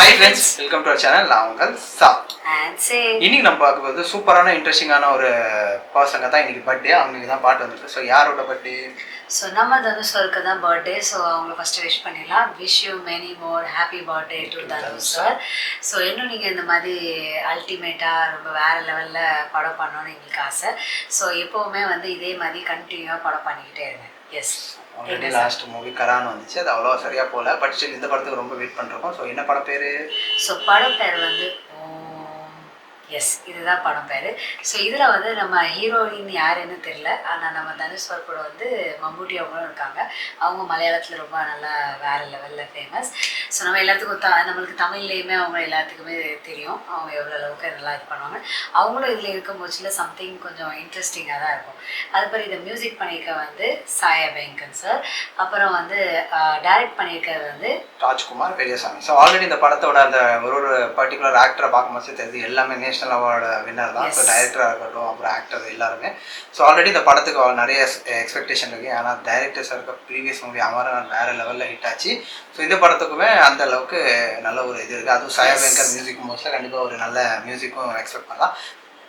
Hi friends, welcome to our channel. நான் உங்கள் சா. இன்னைக்கு நம்ம பார்க்க போது சூப்பரான இன்ட்ரெஸ்டிங்கான ஒரு பர்சங்க தான் இன்னைக்கு பர்த்டே. அவங்களுக்கு தான் பாட்டு வந்துருக்கு. ஸோ யாரோட பர்த்டே? ஸோ நம்ம தனுஷ்வருக்கு தான் பர்த்டே. ஸோ அவங்க ஃபஸ்ட்டு விஷ் பண்ணிடலாம். Wish you many more happy birthday to Dhanush sir. So இன்னும் நீங்கள் இந்த மாதிரி அல்டிமேட்டாக ரொம்ப வேறு லெவலில் படம் பண்ணணும்னு எங்களுக்கு ஆசை. ஸோ எப்போவுமே வந்து இதே மாதிரி கண்டினியூவாக படம் பண்ணிக்கிட்டே இருங்க. எஸ், ஆல்ரெடி லாஸ்ட் மூவி கரான் வந்துச்சு. அது அவ்வளோ சரியாக போகல. பட் ஸ்டில் இந்த படத்துக்கு ரொம்ப வெயிட் பண்ணுறோம். ஸோ என்ன படம் பேர்? ஸோ படம் பேர் வந்து எஸ், இதுதான் படம் பேர். ஸோ இதில் வந்து நம்ம ஹீரோயின் யாருன்னு தெரில. ஆனால் நம்ம தனுஷ்வர் கூட வந்து மம்முட்டி அவங்களும் இருக்காங்க. அவங்க மலையாளத்தில் ரொம்ப நல்லா வேறு லெவலில் ஃபேமஸ். ஸோ நம்ம எல்லாத்துக்கும் நம்மளுக்கு தமிழ்லேயுமே அவங்க எல்லாத்துக்குமே தெரியும் அவங்க எவ்வளோ அளவுக்கு நல்லா இது பண்ணுவாங்க. அவங்களும் இதில் இருக்கும் போச்சில் சம்திங் கொஞ்சம் இன்ட்ரெஸ்டிங்காக தான் இருக்கும். அதுபோல் இதை மியூசிக் பண்ணியிருக்க வந்து சாயா வெங்கன் சார். அப்புறம் வந்து டைரக்ட் பண்ணியிருக்கிறது வந்து ராஜ்குமார் பெரியசாமி. ஸோ ஆல்ரெடி இந்த படத்தோட அந்த ஒரு பர்டிகுலர் ஆக்டரை பார்க்கும்போது தெரியுது எல்லாமே நேஷனல் அவார்டு வின்னர் தான். ஸோ டைரக்டராக இருக்கட்டும், அப்புறம் ஆக்டர் எல்லாருமே. ஸோ ஆல்ரெடி இந்த படத்துக்கு நிறைய எக்ஸ்பெக்டேஷன் இருக்குது. ஆனால் டைரக்டர்ஸ் இருக்க ப்ரீவியஸ் மூவி அமரன் வேறு லெவலில் ஹிட் ஆச்சு. ஸோ இந்த படத்துக்குமே அந்த அளவுக்கு நல்ல ஒரு இது இருக்குது. அதுவும் சாயா வெங்கர் மியூசிக் மோஸ்ட்டில் கண்டிப்பாக ஒரு நல்ல மியூசிக்கும் எக்ஸ்பெக்ட் பண்ணலாம்.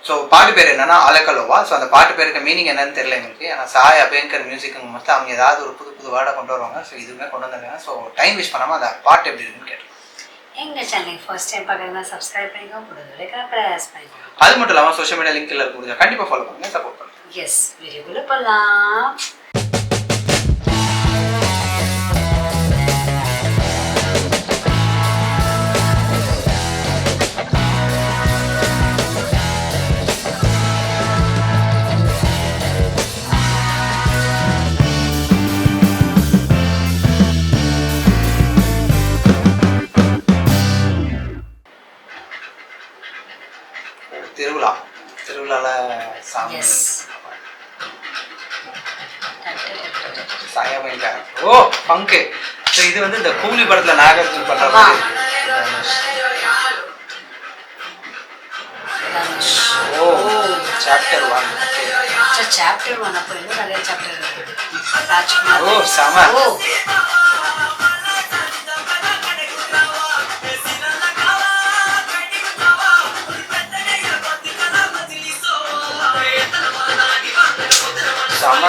ஸோ பாட்டு பேர் என்னன்னா அலக்கலோவா. ஸோ அந்த பாட்டு பேருக்கு மீனிங் என்னன்னு தெரியல எங்களுக்கு. ஆனால் சாய் அபேங்கர் மியூசிக்கு மோஸ்ட்லி அவங்க ஏதாவது ஒரு புது வேர்டை கொண்டு வருவாங்க. ஸோ இதுவுமே கொண்டு வந்துருக்காங்க. ஸோ டைம் வேஸ்ட் பண்ணாமல் அந்த பாட்டு எப்படி இருக்குன்னு கேட்டோம். எங்கள் சேனலுக்கு ஃபர்ஸ்ட் டைம் பார்க்குறதுனா சப்ஸ்கிரைப் பண்ணிக்கோங்க, கொடுத்துருக்க ப்ரெஸ் பண்ணிக்கோங்க. அது மட்டும் இல்லாமல் சோஷியல் மீடியா லிங்க்ல இருக்கு, கண்டிப்பாக ஃபாலோ பண்ணுங்க, சப்போர்ட் பண்ணுங்க. எஸ், வீடியோக்குள்ளே போகலாம். திருவிழாவில் சாமி சாயா வெங்கர். ஓ பங்கு. ஸோ இது வந்து இந்த கூலி படத்தில் நாகார்ஜுன் பண்ணுற மாதிரி. ஓ சாப்டர் 1. சாப்டர் 1 அப்போ இன்னும் நிறைய சாப்டர் இருக்குது. ராஜ்குமார். ஓ செம. செம.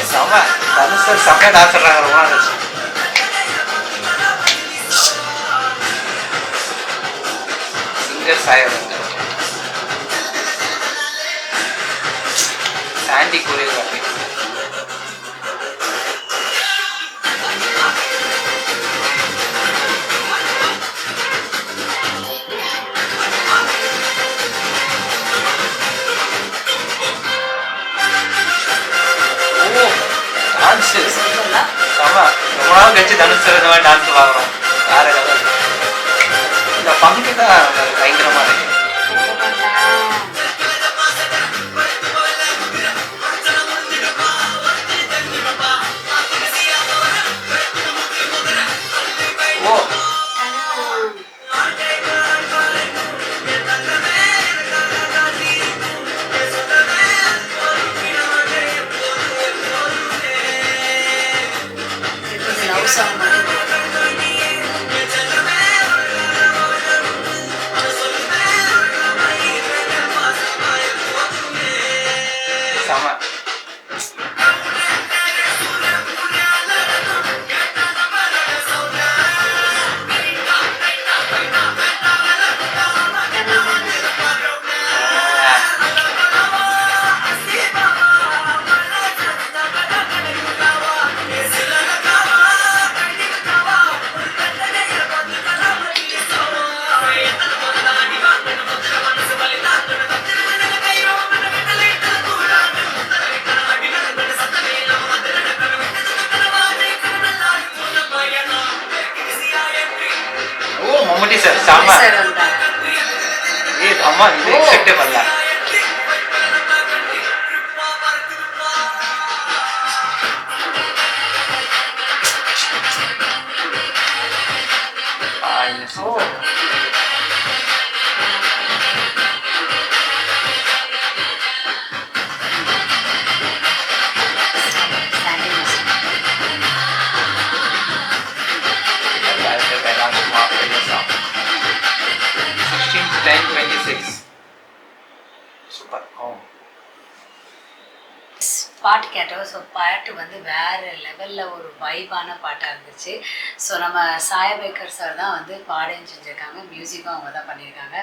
செம. தனுஷ் சார் செம்மையாக டான்ஸ் ஆடுறாங்க. ரொம்ப இருந்துச்சு. சிங்கர் சாயா வெங்கர். சாண்டி கோரியோகிராஃபி. செம. ரொம்ப நாள் கழிச்சு தனுஷ் சார் இந்த மாதிரி டான்ஸ் பார்க்குறோம். வேறு லெவல். இந்த பங்கு தான் பயங்கரமாக இருக்கு. ஓ லவ் சாங் மாதிரி. செம. மம்முட்டி சார் செம. சார் வந்தாங்க. ஏ அம்மா இது எக்ஸ்பெக்டே பண்ணல. ஓ directed by Rajkumar, famous song. 16/10/26. Super. Oh. பாட்டு கேட்டோம். ஸோ பாட்டு வந்து வேறு லெவலில் ஒரு வைபான பாட்டாக இருந்துச்சு. ஸோ நம்ம சாயபேக்கர் சார் தான் வந்து பாடையும் செஞ்சுருக்காங்க, மியூசிக்கும் அவங்க தான் பண்ணியிருக்காங்க.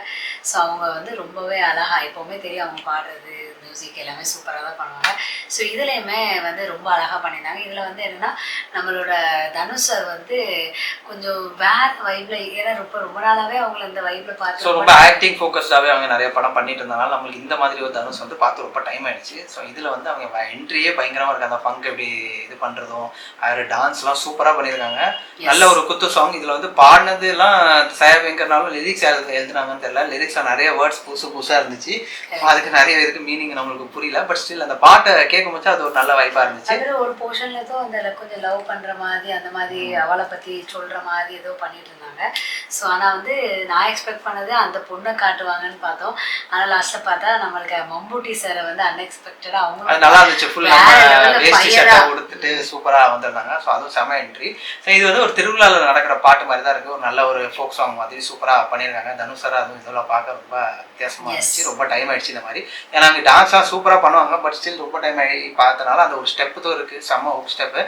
ஸோ அவங்க வந்து ரொம்பவே அழகாக, எப்போவுமே தெரியும் அவங்க பாடுறது மியூசிக் எல்லாமே சூப்பராக தான் பண்ணுவாங்க. ஸோ இதுலேயுமே வந்து ரொம்ப அழகாக பண்ணியிருந்தாங்க. இதில் வந்து என்னென்னா நம்மளோட தனுஷ் சார் வந்து கொஞ்சம் வேறு வைப்பில், ஏன்னா ரொம்ப நாளாகவே அவங்கள இந்த வைப்பில் பார்த்து ஸோ ரொம்ப ஆக்டிங் ஃபோக்கஸ்டாகவே அவங்க நிறைய படம் பண்ணிட்டு இருந்தனால நம்மளுக்கு இந்த மாதிரி ஒரு தனுஷ் வந்து பார்த்து ரொம்ப டைம் ஆயிடுச்சு. ஸோ இதில் வந்து அவங்க என்ட்ரியே பயங்கரமாக இருக்குது. அந்த ஃபங்க் எப்படி இது பண்ணுறதும் அவர் டான்ஸ்லாம் சூப்பராக பண்ணியிருக்காங்க. நல்ல ஒரு குத்து சாங். இதில் வந்து பாடினதுலாம் சாயபேக்கர்னாலும் லிரிக்ஸ் எழுதுனாங்கன்னு தெரியல. லிரிக்ஸில் நிறைய வேர்ட்ஸ் புதுசாக இருந்துச்சு. அதுக்கு நிறைய பேருக்கு மீனிங் நம்மளுக்கு புரியல. பட் ஸ்டில் அந்த பாட்டை கேட்கும்போது அது ஒரு நல்ல வைப்பாக இருந்துச்சு. அதில் ஒரு போர்ஷன்ல ஏதோ அந்த கொஞ்சம் லவ் பண்ணுற மாதிரி அந்த மாதிரி அவளை பற்றி சொல்கிற மாதிரி ஏதோ பண்ணிட்டு இருந்தாங்க. ஸோ ஆனால் வந்து நான் எக்ஸ்பெக்ட் பண்ணது அந்த பொண்ணை காட்டுவாங்கன்னு பார்த்தோம். ஆனால் லாஸ்ட்டில் பார்த்தா நம்மளுக்கு மம்பூட்டி சாரை வந்து அன்எக்ஸ்பெக்டடாக அவங்க நல்லா இருந்துச்சு. ஃபுல் வேஷ்டி சட்டை கொடுத்துட்டு சூப்பராக வந்திருந்தாங்க. ஸோ அதுவும் செம என்ட்ரி. ஸோ இது வந்து ஒரு திருவிழாவில் நடக்கிற பாட்டு மாதிரி தான் இருக்குது. ஒரு நல்ல ஒரு ஃபோக் சாங் மாதிரி சூப்பராக பண்ணியிருக்காங்க. தனுஷ் சார் அதுவும் இதெல்லாம் பார்க்க ரொம்ப வித்தியாசமாக இருந்துச்சு. ரொம்ப டைம் ஆயிடுச்சு இந்த மாதிரி. ஏன்னா அவங்க டான்ஸ்லாம் சூப்பராக பண்ணுவாங்க. பட் ஸ்டில் ரொம்ப டைம் ஆகி பார்த்தனால அந்த ஒரு ஸ்டெப்பு தான் இருக்குது, செம்ம ஒரு ஸ்டெப்பு.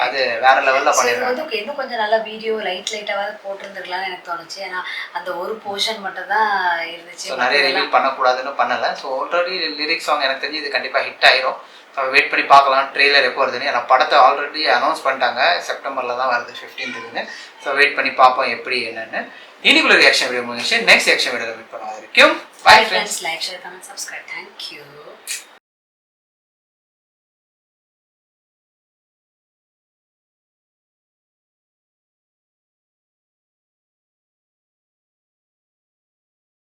அது வேற லெவலில் பண்ணியிருக்காங்க. இன்னும் கொஞ்சம் நல்லா வீடியோ லைட்டாவது போட்டிருந்துருக்கலாம்னு எனக்கு தோணுச்சு. ஏன்னா அந்த ஒரு போர்ஷன் மட்டும் தான் இருந்துச்சு. ஸோ நிறைய ரிவீல் பண்ணக்கூடாதுன்னு பண்ணலை. ஸோ ஆல்ரெடி லிரிக்ஸ் சாங் எனக்கு தெரிஞ்சு இது கண்டிப்பாக ஹிட் ஆயிரும். ஸோ வெயிட் பண்ணி பார்க்கலாம் ட்ரெய்லர் எப்போ வருதுன்னு. ஏன்னா படத்தை ஆல்ரெடி அனௌன்ஸ் பண்ணிட்டாங்க, செப்டம்பரில் தான் வருது 15th. ஸோ வெயிட் பண்ணி பார்ப்போம் எப்படி என்னன்னு. இன்னைக்குள்ள ரியாக்ஷன் வீடியோ முடிஞ்சு நெக்ஸ்ட் ரியாக்ஷன் வீடியோவில் மீட் பண்ணுவோம். அது வரைக்கும் bye friends. Like share comment subscribe. Thank you.